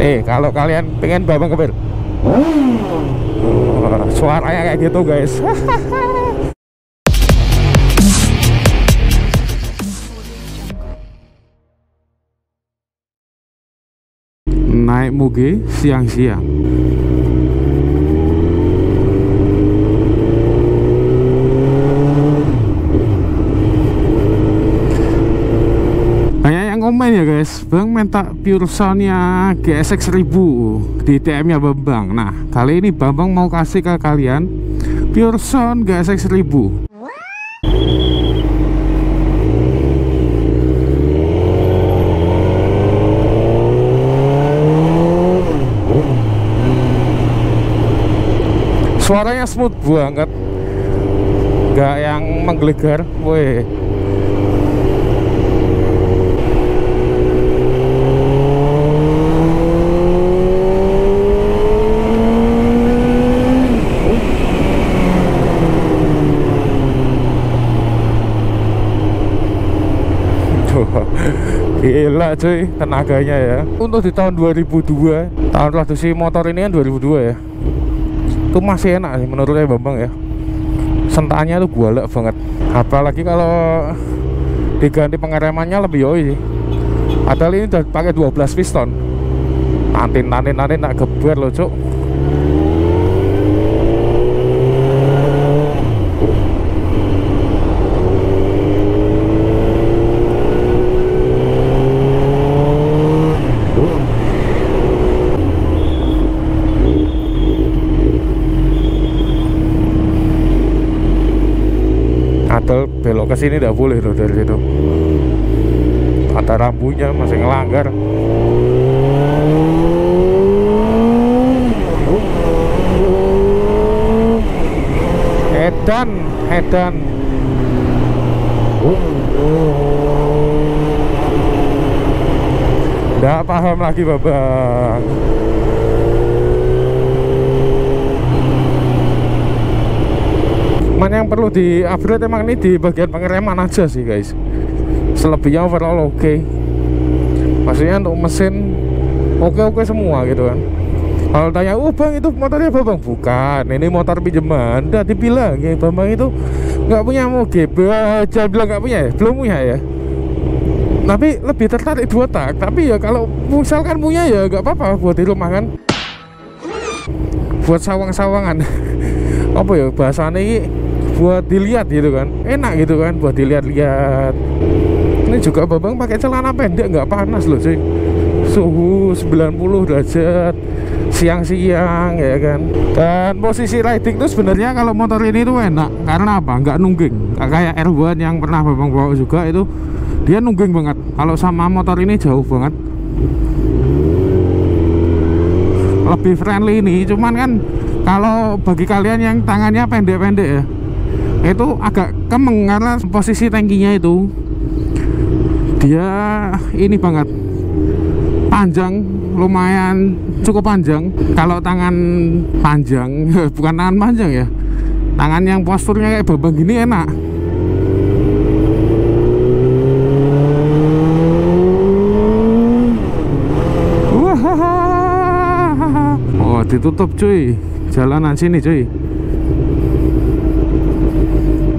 Kalau kalian pengen babang kebir, suaranya kayak gitu guys. Naik moge siang-siang. Komen ya guys, Bang minta pure soundnya GSX 1000 di TM nya Bambang. Nah kali ini Bambang mau kasih ke kalian pure sound GSX 1000. Suaranya smooth banget, nggak yang menggelegar. Weh, gila cuy tenaganya ya. Untuk di tahun 2002, tahun produksi motor ini kan 2002 ya, itu masih enak sih menurutnya Bambang ya. Sentaannya tuh galak banget, apalagi kalau diganti pengeremannya lebih yoi sih. Padahal ini udah pakai 12 piston. Nanti nak geber loh cuk. Belok ke sini tidak boleh loh dari situ. Ada rambunya masih ngelanggar. Edan. Nggak paham lagi Babang. Yang perlu di upgrade emang ini di bagian pengereman aja sih guys. Selebihnya overall oke. Maksudnya untuk mesin oke semua gitu kan. Kalau tanya, bang itu motornya Bambang? Bukan, ini motor pinjaman. Udah dibilang ya Bambang itu nggak punya moge. Jangan bilang nggak punya ya, belum punya ya. Tapi lebih tertarik 2 tak. Tapi ya kalau misalkan punya ya nggak apa-apa buat di rumah kan. Buat sawang-sawangan. Apa ya bahasanya ini, buat dilihat gitu kan, enak gitu kan buat dilihat-lihat. Ini juga Bambang pakai celana pendek nggak panas loh cuy. Suhu 90 derajat siang-siang ya kan. Dan posisi riding tuh sebenarnya kalau motor ini tuh enak karena apa? Nggak nungging, nggak kayak R1 yang pernah Bambang bawa juga, itu dia nungging banget. Kalau sama motor ini jauh banget, lebih friendly ini. Cuman kan kalau bagi kalian yang tangannya pendek-pendek ya, itu agak kemeng karena posisi tangkinya itu dia ini banget panjang, lumayan cukup panjang. Kalau tangan panjang bukan tangan panjang ya, tangan yang posturnya kayak Bambang gini enak. Oh ditutup cuy, jalanan sini cuy.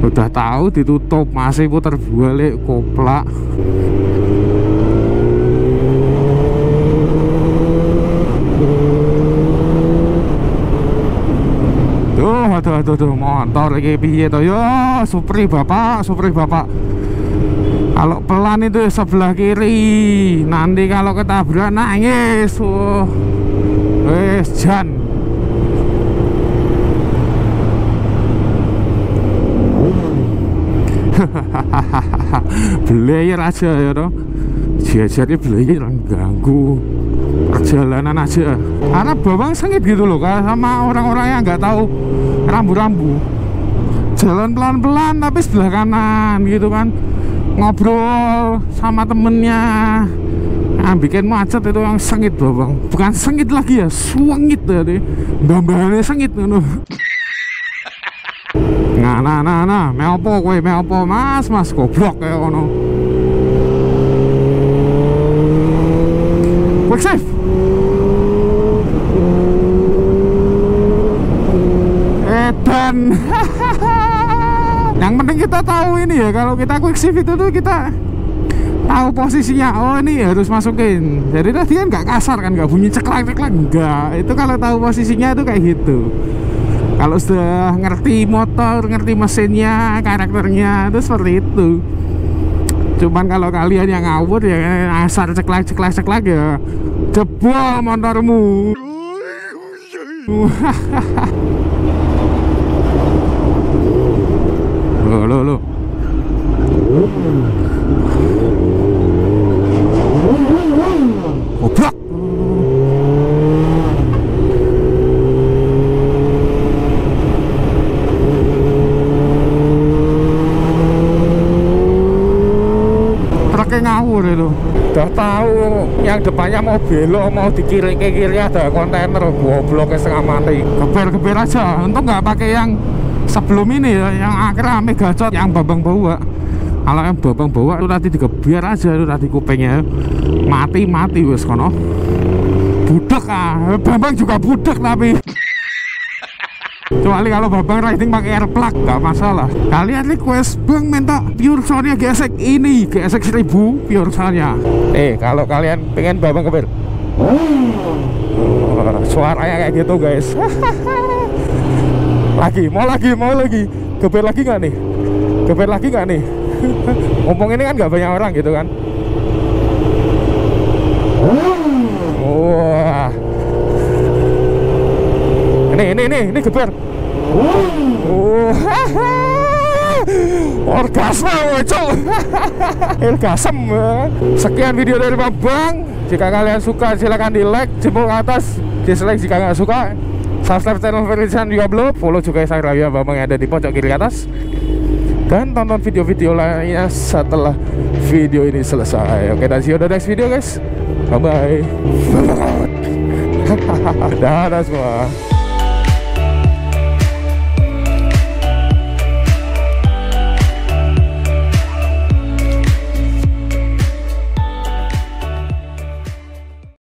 Udah tahu ditutup masih putar balik koplak. Tuh motor iki piye to yo. Supri bapak. Kalau pelan itu sebelah kiri, nanti kalau ketabrak nangis. Wes jan. Belayer aja ya toh, jadi belayer ganggu perjalanan aja. Karena Bambang sengit gitu loh kan sama orang-orang yang nggak tahu rambu-rambu. Jalan pelan-pelan tapi sebelah kanan gitu kan, ngobrol sama temennya. Nah, bikin macet itu yang sengit Bambang. Bukan sengit lagi ya, suwengit tadi. Gambarnya sengit ngono. Nah, meopo kowe, meopo mas goblok kayak ngono. Quick save. edan. Yang penting kita tahu ini ya, kalau kita quick shift itu tuh kita tahu posisinya. Oh ini harus masukin. Jadi tadi kan nggak kasar kan, nggak bunyi ceklak-ceklak, enggak. Itu kalau tahu posisinya itu kayak gitu. Kalau sudah ngerti motor, ngerti mesinnya, karakternya, itu seperti itu. Cuman kalau kalian yang ngawur ya asar ceklak ya jebol motormu. Loh. Goblok. Ngawur itu. Udah tahu yang depannya mau belok, mau di kiri ke kiri ada kontainer, goblok setengah mati. Geber aja. Untung nggak pakai yang sebelum ini ya, yang akhirnya megacot yang Bambang bawa. Kalau yang Bambang bawa itu tadi digeber aja itu tadi kupingnya. Mati wes kono. Budak ah. Bambang juga budak tapi. Kecuali kalau Babang riding pakai air plug nggak masalah. Kalian request Bang minta pure soundnya GSX ini, GSX 1000 pure soundnya. Kalau kalian pengen Babang kebel, suaranya kayak gitu guys. Mau lagi kebel lagi nggak nih? Ngomong ini kan nggak banyak orang gitu kan. Wah. Ini geber. Orgasme muncul. Orgasm. Sekian video dari Bambang. Jika kalian suka silahkan di like, jempol ke atas. Dislike jika nggak suka. Subscribe channel Verisan juga belum. Follow juga Instagram Bambang yang ada di pojok kiri atas. Dan tonton video-video lainnya setelah video ini selesai. Oke, dan see you the next video guys. Bye bye. Dadah semua.